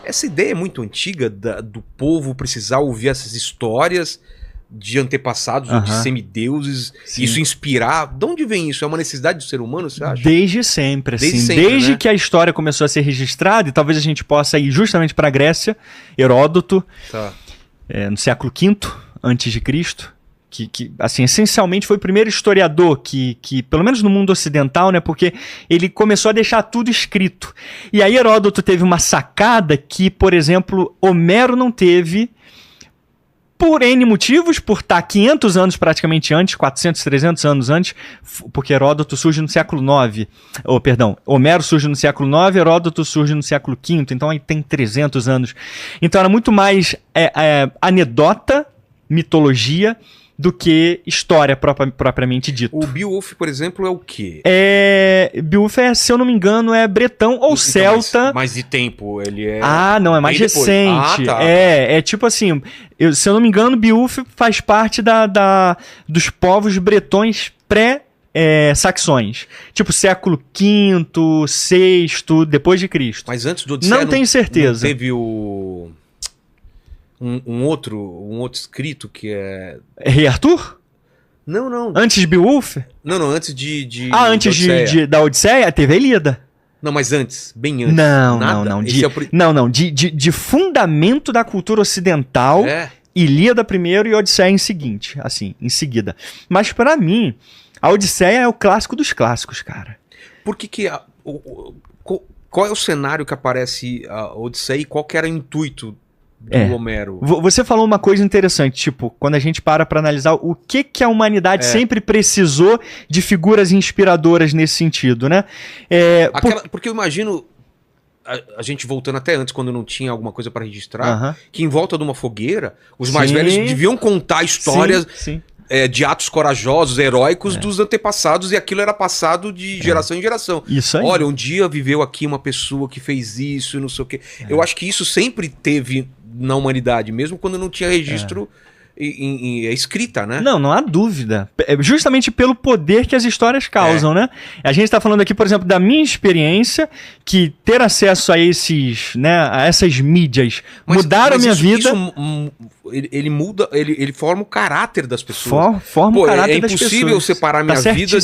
Essa ideia é muito antiga do povo precisar ouvir essas histórias de antepassados, ou de semideuses, isso inspirar. De onde vem isso? É uma necessidade do ser humano, você acha? Desde sempre, assim. Desde né? que a história começou a ser registrada, e talvez a gente possa ir justamente para a Grécia, Heródoto, no século V a.C., que assim, essencialmente foi o primeiro historiador que, pelo menos no mundo ocidental, né, porque ele começou a deixar tudo escrito. E aí Heródoto teve uma sacada que, por exemplo, Homero não teve, por N motivos, por estar 500 anos praticamente antes, 400, 300 anos antes, porque Heródoto surge no século IX, Homero surge no século IX, Heródoto surge no século V, então aí tem 300 anos. Então era muito mais anedota, mitologia, do que história propriamente dito. O Beowulf, por exemplo, é o quê? Beowulf se eu não me engano, é bretão ou então, celta. Mas de tempo, ele é... Ah, não, é mais recente. Tipo assim, se eu não me engano, Beowulf faz parte dos povos bretões saxões. Tipo, século V, VI, depois de Cristo. Mas antes do Odisseia... Não tenho certeza. Não teve o... Um outro escrito que é... Rei Arthur? Não. Antes de Beowulf? Não, antes de antes da Odisseia, teve a Ilíada. Não, mas antes, bem antes. Não. De fundamento da cultura ocidental, Ilíada primeiro e Odisseia em seguida. Mas pra mim, a Odisseia é o clássico dos clássicos, cara. Por que qual é o cenário que aparece a Odisseia e qual que era o intuito do Homero? Você falou uma coisa interessante, tipo, quando a gente para analisar o que a humanidade sempre precisou de figuras inspiradoras nesse sentido, né? Porque eu imagino, a gente voltando até antes, quando não tinha alguma coisa para registrar, que em volta de uma fogueira, os mais velhos deviam contar histórias de atos corajosos, heróicos dos antepassados, e aquilo era passado de geração em geração. Isso aí. Olha, um dia viveu aqui uma pessoa que fez isso, não sei o quê. Eu acho que isso sempre teve na humanidade, mesmo quando não tinha registro em escrita, né? Não há dúvida. Justamente pelo poder que as histórias causam, né? A gente está falando aqui, por exemplo, da minha experiência, que ter acesso a a essas mídias mudaram a minha vida. Ele muda, ele forma o caráter das pessoas. Forma o caráter das pessoas. É impossível separar minha vida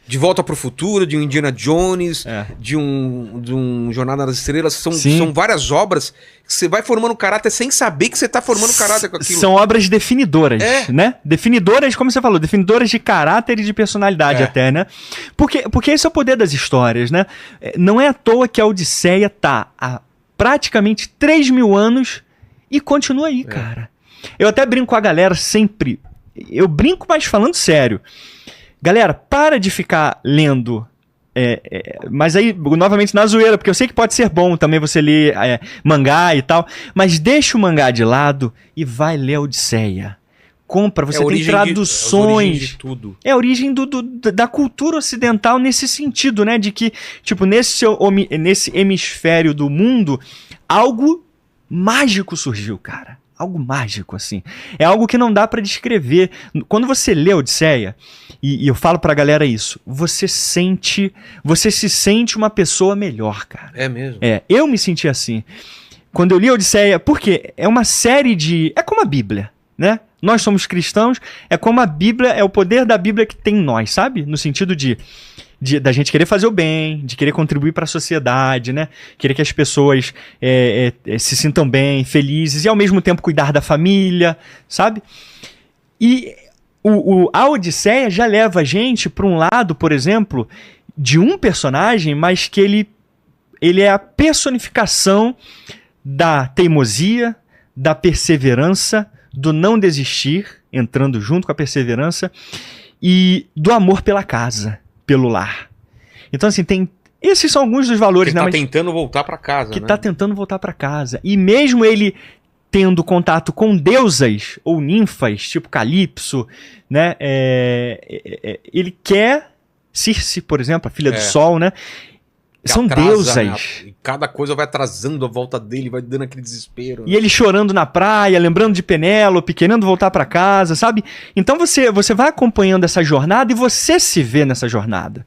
de Volta para o Futuro, de um Indiana Jones, de um Jornada nas Estrelas. São várias obras que você vai formando caráter sem saber que você está formando caráter com aquilo. São obras definidoras, né? Definidoras, como você falou, definidoras de caráter e de personalidade até, né? Porque esse é o poder das histórias, né? Não é à toa que a Odisseia tá há praticamente 3.000 anos e continua aí, cara. Eu até brinco com a galera sempre. Eu brinco, mas falando sério. Galera, para de ficar lendo, mas aí, novamente na zoeira, porque eu sei que pode ser bom também você ler mangá e tal, mas deixa o mangá de lado e vai ler a Odisseia. Compra, você tem traduções. É a origem da cultura ocidental nesse sentido, né? De que, tipo, nesse hemisfério do mundo, algo mágico surgiu, cara. Algo mágico, assim. É algo que não dá pra descrever. Quando você lê a Odisseia, e eu falo pra galera isso, você se sente uma pessoa melhor, cara. É mesmo? Eu me senti assim. Quando eu li a Odisseia, porque é uma série de... É como a Bíblia, né? Nós somos cristãos, é como a Bíblia, é o poder da Bíblia que tem em nós, sabe? No sentido da gente querer fazer o bem, de querer contribuir para a sociedade, né? Querer que as pessoas se sintam bem, felizes, e ao mesmo tempo cuidar da família, sabe? E a Odisseia já leva a gente para um lado, por exemplo, de um personagem, mas que ele é a personificação da teimosia, da perseverança, do não desistir, entrando junto com a perseverança, e do amor pela casa, pelo lar. Então, assim, esses são alguns dos valores, né? Tentando voltar para casa, que tá tentando voltar para casa. E mesmo ele tendo contato com deusas ou ninfas, tipo Calipso, né? Ele quer Circe, por exemplo, a filha do Sol, né? São deusas. Né? E cada coisa vai atrasando a volta dele, vai dando aquele desespero. E ele chorando na praia, lembrando de Penélope, querendo voltar para casa, sabe? Então você vai acompanhando essa jornada e você se vê nessa jornada.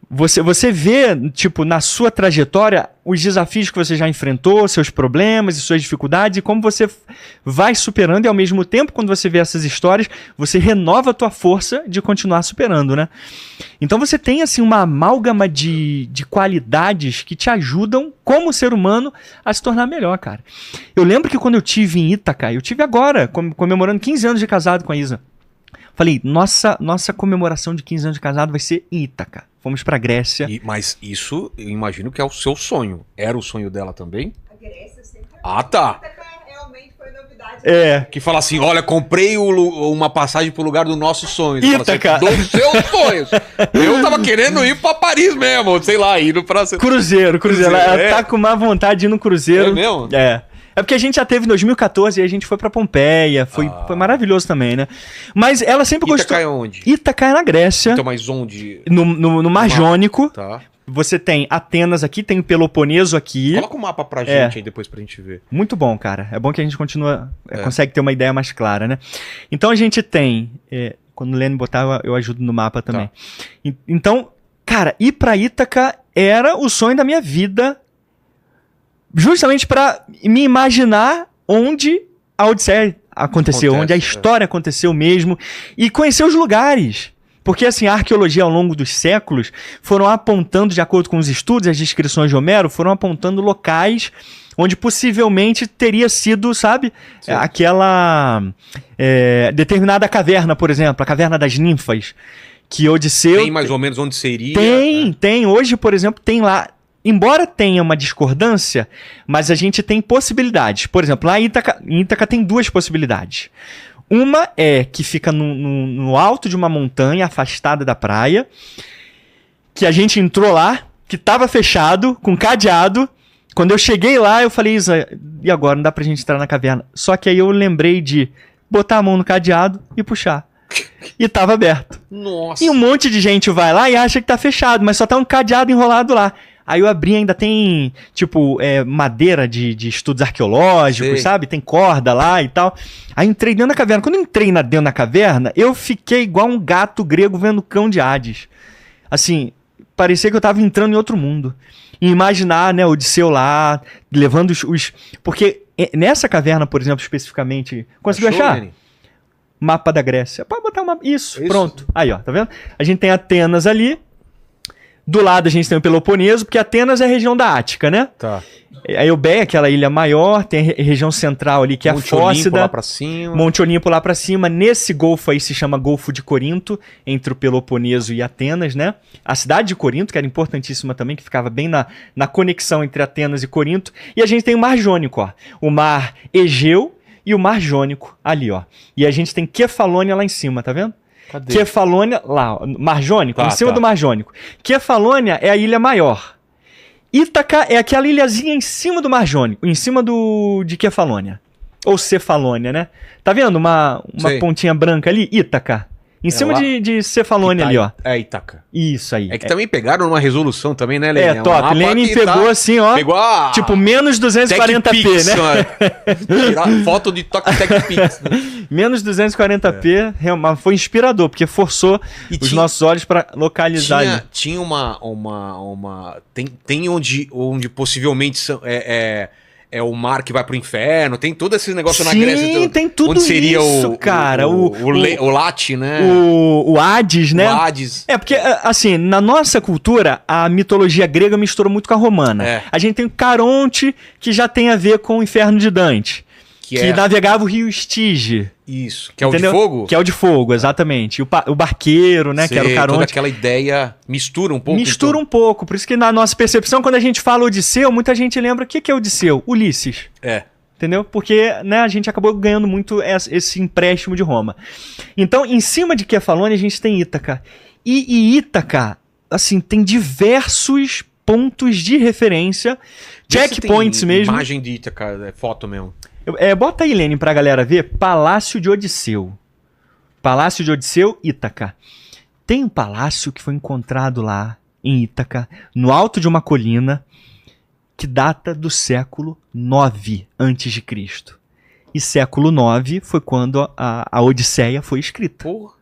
Você vê, tipo, na sua trajetória, os desafios que você já enfrentou, seus problemas e suas dificuldades, e como você vai superando, e ao mesmo tempo, quando você vê essas histórias, você renova a tua força de continuar superando, né? Então você tem, assim, uma amálgama de qualidades que te ajudam, como ser humano, a se tornar melhor, cara. Eu lembro que quando eu tive em Ítaca, eu tive agora, comemorando 15 anos de casado com a Isa. Falei, nossa comemoração de 15 anos de casado vai ser em Ítaca. Fomos pra Grécia. Mas isso, eu imagino que é o seu sonho. Era o sonho dela também? A Grécia sempre... Ah, tá. Ítaca realmente foi novidade. Que fala assim, olha, comprei uma passagem pro lugar do nosso sonho. Ítaca. Assim, dos seus sonhos. Eu tava querendo ir pra Paris mesmo, sei lá, indo pra... Cruzeiro. Ela tá com má vontade de ir no cruzeiro. É mesmo? É porque a gente já teve em 2014 e a gente foi pra Pompeia. Foi maravilhoso também, né? Mas ela sempre gostou... Ítaca é onde? Ítaca é na Grécia. Então, mas onde? No Mar Jônico. Tá. Você tem Atenas aqui, tem o Peloponeso aqui. Coloca o mapa pra gente aí depois pra gente ver. Muito bom, cara. É bom que a gente consegue ter uma ideia mais clara, né? Então a gente tem... quando o Lênin botar, eu ajudo no mapa também. Tá. Então, cara, ir pra Ítaca era o sonho da minha vida... Justamente para me imaginar onde a Odisseia aconteceu, onde a história aconteceu mesmo, e conhecer os lugares. Porque assim, a arqueologia ao longo dos séculos foram apontando, de acordo com os estudos, as descrições de Homero, foram apontando locais onde possivelmente teria sido, sabe, aquela determinada caverna, por exemplo, a caverna das ninfas, que Odisseu... Tem mais ou menos onde seria? Tem. Hoje, por exemplo, tem lá... Embora tenha uma discordância, mas a gente tem possibilidades. Por exemplo, lá em Ítaca tem duas possibilidades. Uma é que fica no alto de uma montanha, afastada da praia, que a gente entrou lá, que estava fechado, com cadeado. Quando eu cheguei lá, eu falei, Isa, e agora? Não dá pra gente entrar na caverna. Só que aí eu lembrei de botar a mão no cadeado e puxar. E tava aberto. Nossa. E um monte de gente vai lá e acha que tá fechado, mas só tá um cadeado enrolado lá. Aí eu abri, ainda tem, tipo, madeira de estudos arqueológicos, sabe? Tem corda lá e tal. Aí entrei dentro da caverna. Quando eu entrei dentro da caverna, eu fiquei igual um gato grego vendo o cão de Hades. Assim, parecia que eu tava entrando em outro mundo. E imaginar, né, Odisseu lá, levando os... Porque nessa caverna, por exemplo, especificamente... Conseguiu achar? Mapa da Grécia. Pode botar uma... Isso, pronto. Aí, ó, tá vendo? A gente tem Atenas ali. Do lado a gente tem o Peloponeso, porque Atenas é a região da Ática, né? Tá. A Eubéia, aquela ilha maior, tem a região central ali, que é a Fócida. Monte Olimpo lá pra cima. Monte Olimpo lá pra cima. Nesse golfo aí se chama Golfo de Corinto, entre o Peloponeso e Atenas, né? A cidade de Corinto, que era importantíssima também, que ficava bem na conexão entre Atenas e Corinto. E a gente tem o Mar Jônico, ó. O Mar Egeu e o Mar Jônico ali, ó. E a gente tem Kefalônia lá em cima, tá vendo? Cadê? Kefalônia, lá, Mar Jônico, em cima do Mar Jônico. Kefalônia é a ilha maior. Ítaca é aquela ilhazinha em cima do Mar Jônico, em cima de Kefalônia. Ou Cefalônia, né? Tá vendo uma pontinha branca ali? Ítaca. Em cima de Cefalônia ali, ó. É Ítaca. Isso aí. É que também pegaram uma resolução também, né, Lenin? Top. Lenin pegou assim, ó. Pegou tipo, menos 240p, né? Tirar foto de TechPix. Né? Menos 240p, foi inspirador, porque forçou os nossos olhos para localizar ali. Tinha tem onde possivelmente é o mar que vai pro inferno, tem todo esse negócio na Grécia. Sim, tem tudo onde seria isso, cara. O Late, né? O Hades, né? O Hades. Porque, assim, na nossa cultura, a mitologia grega mistura muito com a romana. A gente tem o Caronte, que já tem a ver com o inferno de Dante. Que navegava o rio Estige. Isso. Que é o de fogo? Que é o de fogo, exatamente. O barqueiro, né? Que era o Caronte. Toda aquela ideia mistura um pouco. Mistura um pouco. Por isso que na nossa percepção, quando a gente fala Odisseu, muita gente lembra o que é Odisseu? Ulisses. Entendeu? Porque, né, a gente acabou ganhando muito esse empréstimo de Roma. Então, em cima de Kefalônia, a gente tem Ítaca. E Ítaca, assim, tem diversos pontos de referência. Checkpoints mesmo. Imagem de Ítaca, foto mesmo. Bota aí, Lênin, pra galera ver. Palácio de Odisseu. Palácio de Odisseu, Ítaca. Tem um palácio que foi encontrado lá, em Ítaca, no alto de uma colina, que data do século IX a.C. E século IX foi quando a Odisseia foi escrita. Porra.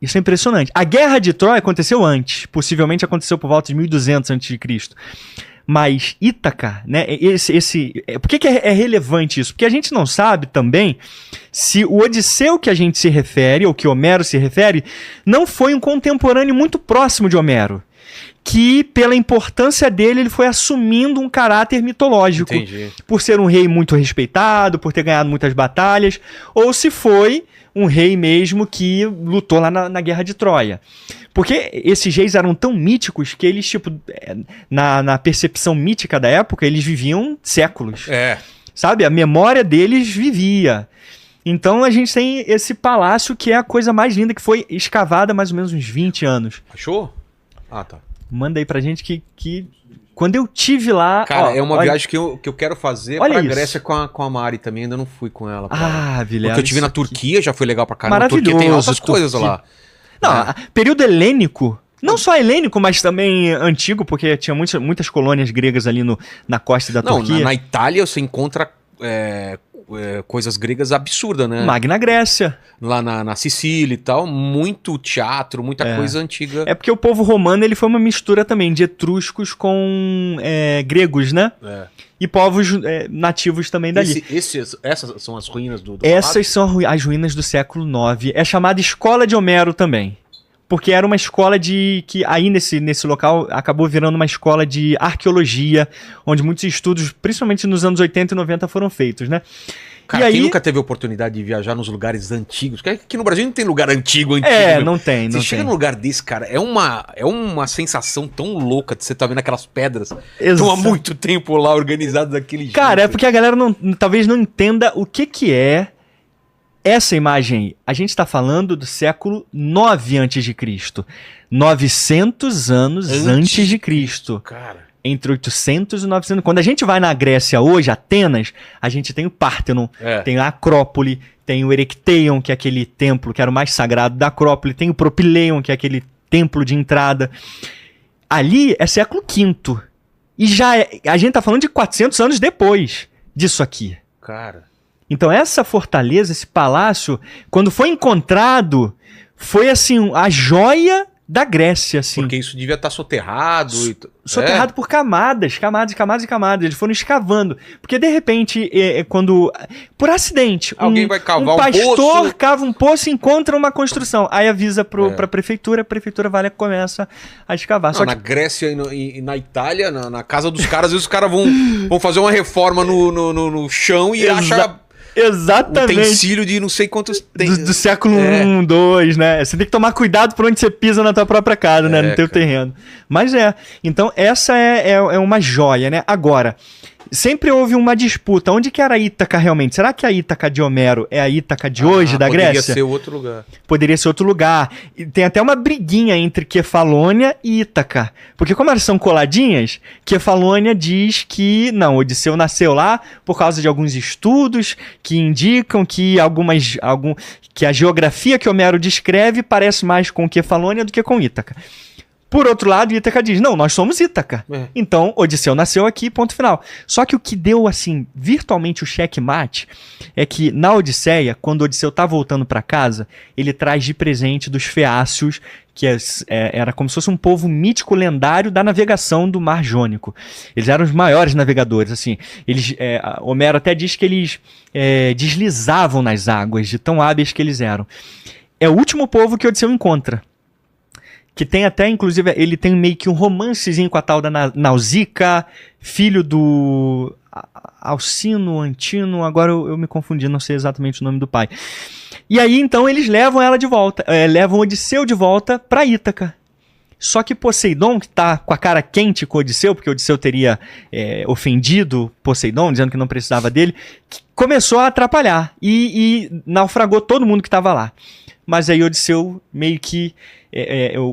Isso é impressionante. A Guerra de Troia aconteceu antes. Possivelmente aconteceu por volta de 1200 a.C. Mas Ítaca, né? Por que é relevante isso? Porque a gente não sabe também se o Odisseu que a gente se refere, ou que Homero se refere, não foi um contemporâneo muito próximo de Homero. Que, pela importância dele, ele foi assumindo um caráter mitológico. Entendi. Por ser um rei muito respeitado, por ter ganhado muitas batalhas, ou se foi um rei mesmo que lutou lá na Guerra de Troia. Porque esses reis eram tão míticos que eles, tipo, na percepção mítica da época, eles viviam séculos. Sabe? A memória deles vivia. Então a gente tem esse palácio que é a coisa mais linda, que foi escavada há mais ou menos uns 20 anos. Achou? Ah, tá. Manda aí pra gente que quando eu tive lá... Cara, é uma viagem que eu quero fazer pra Grécia com a Mari também, ainda não fui com ela. Vilela. Porque eu tive na Turquia, já foi legal pra caramba. Maravilhoso. Turquia tem outras coisas lá. Não, período helênico, não só helênico, mas também antigo, porque tinha muitas colônias gregas ali na costa da Turquia. Na Itália você encontra coisas gregas absurdas, né? Magna Grécia. Lá na Sicília e tal, muito teatro, muita coisa antiga. É porque o povo romano ele foi uma mistura também de etruscos com gregos, né? E povos nativos também dali. Essas são as ruínas do Essas são as ruínas do século IX. É chamada Escola de Homero também. Porque era uma escola que aí nesse local acabou virando uma escola de arqueologia, onde muitos estudos, principalmente nos anos 80 e 90, foram feitos, né? Cara, quem nunca teve a oportunidade de viajar nos lugares antigos? Porque aqui no Brasil não tem lugar antigo. Não tem. Você chega num lugar desse, cara, é uma sensação tão louca de você estar vendo aquelas pedras que estão há muito tempo lá organizadas daquele jeito. Cara, é porque a galera talvez não entenda o que é essa imagem aí. A gente está falando do século 9 a.C. 900 anos antes de Cristo. Cara. Entre 800 e 900. Quando a gente vai na Grécia hoje, Atenas, a gente tem o Pártenon, tem a Acrópole, tem o Erechtheion, que é aquele templo que era o mais sagrado da Acrópole, tem o Propileion, que é aquele templo de entrada. Ali é século V. E a gente tá falando de 400 anos depois disso aqui. Cara. Então essa fortaleza, esse palácio, quando foi encontrado, foi assim, a joia da Grécia, assim. Porque isso devia estar soterrado. Soterrado por camadas. Eles foram escavando. Porque, de repente, por acidente, alguém vai cavar um pastor cava um poço e encontra uma construção. Aí avisa pra prefeitura, a prefeitura vai lá e começa a escavar. Na Grécia e na Itália, na casa dos caras, às vezes os caras vão fazer uma reforma no chão e acham... Exatamente. Utensílio de não sei quantos... Do século I, II, né? Você tem que tomar cuidado por onde você pisa na tua própria casa, né? No teu terreno. Mas Então, essa é uma joia, né? Agora, sempre houve uma disputa. Onde que era Ítaca realmente? Será que a Ítaca de Homero é a Ítaca de hoje, da Grécia? Poderia ser outro lugar. Poderia ser outro lugar. E tem até uma briguinha entre Kefalônia e Ítaca. Porque como elas são coladinhas, Kefalônia diz que, não, Odisseu nasceu lá por causa de alguns estudos que indicam que que a geografia que Homero descreve parece mais com Kefalônia do que com Ítaca. Por outro lado, Ítaca diz, não, nós somos Ítaca. Então, Odisseu nasceu aqui, ponto final. Só que o que deu, assim, virtualmente o checkmate é que na Odisseia, quando Odisseu tá voltando para casa, ele traz de presente dos feácios, que era como se fosse um povo mítico lendário da navegação do Mar Jônico. Eles eram os maiores navegadores, assim. Homero até diz que eles deslizavam nas águas, de tão hábeis que eles eram. É o último povo que Odisseu encontra. Que tem até, inclusive, ele tem meio que um romancezinho com a tal da Nausicaa, filho do Alcino, Antino, agora eu me confundi, não sei exatamente o nome do pai. E aí, então, eles levam ela de volta, levam Odisseu de volta pra Ítaca. Só que Poseidon, que tá com a cara quente com Odisseu, porque Odisseu teria ofendido Poseidon, dizendo que não precisava dele, começou a atrapalhar e naufragou todo mundo que estava lá. Mas aí Odisseu meio que...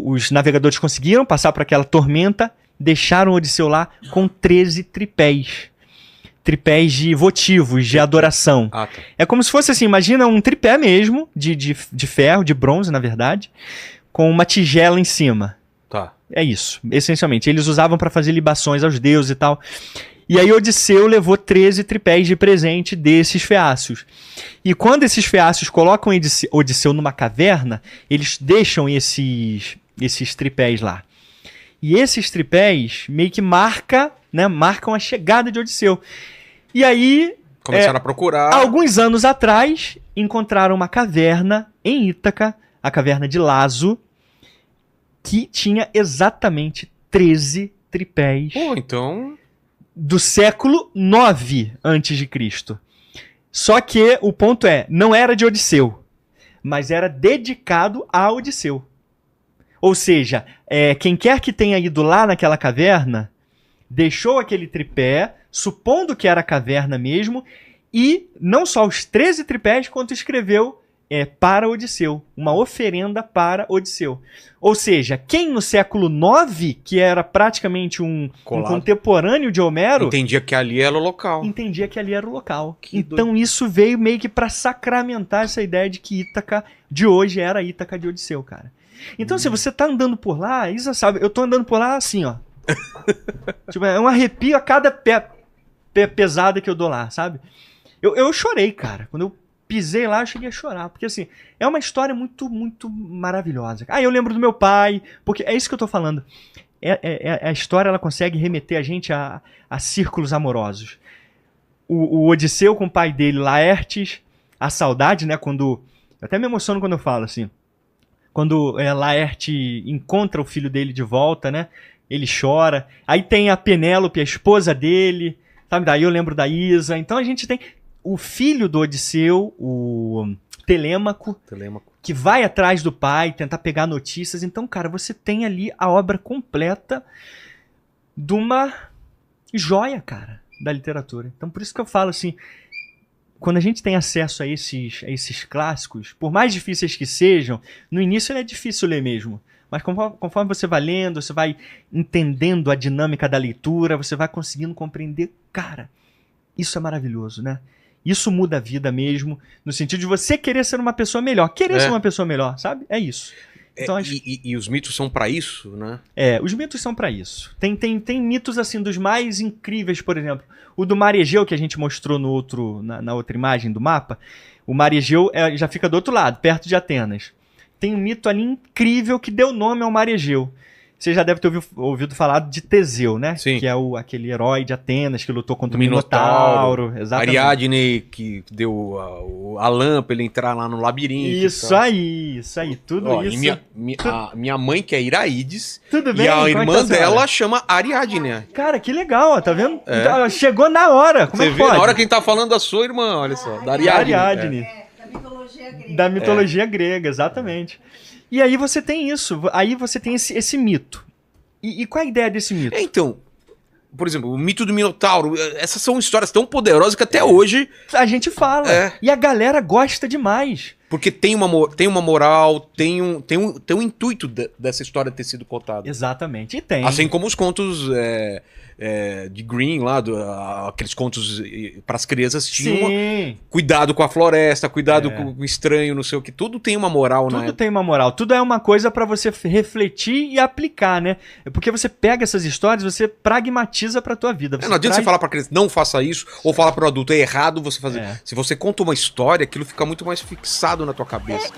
os navegadores conseguiram passar por aquela tormenta, deixaram Odisseu lá com 13 tripés. Tripés de votivos, de adoração. Ah, tá. É como se fosse assim, imagina um tripé mesmo, de ferro, de bronze, na verdade, com uma tigela em cima. Tá. É isso, essencialmente. Eles usavam para fazer libações aos deuses e tal. E aí Odisseu levou 13 tripés de presente desses feácios. E quando esses feácios colocam Odisseu numa caverna, eles deixam esses tripés lá. E esses tripés meio que marcam a chegada de Odisseu. E aí... começaram a procurar. Alguns anos atrás, encontraram uma caverna em Ítaca, a caverna de Laso, que tinha exatamente 13 tripés. Pô, então... do século 9 a.C. Só que o ponto não era de Odisseu, mas era dedicado a Odisseu. Ou seja, quem quer que tenha ido lá naquela caverna, deixou aquele tripé, supondo que era a caverna mesmo, e não só os 13 tripés, quanto escreveu para Odisseu, uma oferenda para Odisseu. Ou seja, quem no século IX, que era praticamente um contemporâneo de Homero... entendia que ali era o local. Então isso veio meio que para sacramentar essa ideia de que Ítaca de hoje era a Ítaca de Odisseu, cara. Então se você tá andando por lá, Isa sabe, eu tô andando por lá assim, ó. Tipo, é um arrepio a cada pé pesada que eu dou lá, sabe? Eu chorei, cara. Quando eu pisei lá, eu cheguei a chorar. Porque, assim, é uma história muito, muito maravilhosa. Eu lembro do meu pai, porque é isso que eu tô falando. A história, ela consegue remeter a gente a círculos amorosos. O Odisseu com o pai dele, Laertes, a saudade, né, quando... Eu até me emociono quando eu falo, assim. Quando Laerte encontra o filho dele de volta, né, ele chora. Aí tem a Penélope, a esposa dele, sabe? Daí eu lembro da Isa. Então a gente tem... o filho do Odisseu, o Telêmaco, que vai atrás do pai, tentar pegar notícias. Então, cara, você tem ali a obra completa de uma joia, cara, da literatura. Então, por isso que eu falo assim, quando a gente tem acesso a esses clássicos, por mais difíceis que sejam, no início é difícil ler mesmo. Mas conforme você vai lendo, você vai entendendo a dinâmica da leitura, você vai conseguindo compreender, cara, isso é maravilhoso, né? Isso muda a vida mesmo, no sentido de você querer ser uma pessoa melhor. Ser uma pessoa melhor, sabe? É isso. Então, e os mitos são pra isso, né? Os mitos são pra isso. Tem mitos, assim, dos mais incríveis, por exemplo. O do Mar Egeu, que a gente mostrou na outra imagem do mapa. O Mar Egeu já fica do outro lado, perto de Atenas. Tem um mito ali incrível que deu nome ao Mar Egeu. Você já deve ter ouvido falar de Teseu, né? Sim. Que é aquele herói de Atenas que lutou contra o Minotauro. Exatamente. Ariadne, que deu a lã pra ele entrar lá no labirinto. Isso aí. Tudo isso. Minha mãe, que é Iraídes, tudo bem, e a irmã dela chama Ariadne. Cara, que legal, ó, tá vendo? Então, chegou na hora. Como você é que vê, pode? na hora quem tá falando da sua irmã, olha só. Da Ariadne. Da mitologia grega. Da mitologia grega, exatamente. E aí você tem isso, aí você tem esse mito. E qual é a ideia desse mito? Então, por exemplo, o mito do Minotauro, essas são histórias tão poderosas que até hoje... a gente fala, e a galera gosta demais. Porque tem uma moral, tem um intuito dessa história ter sido contada. Exatamente, e tem. Assim como os contos de Green lá, aqueles contos para as crianças tinham cuidado com a floresta, cuidado com o estranho, não sei o que. Tudo tem uma moral, né? Tudo tem uma moral. Tudo é uma coisa para você refletir e aplicar, né? Porque você pega essas histórias, você pragmatiza pra tua vida. Não adianta você falar pra criança, não faça isso, ou falar pro adulto, é errado você fazer. Se você conta uma história, aquilo fica muito mais fixado na tua cabeça.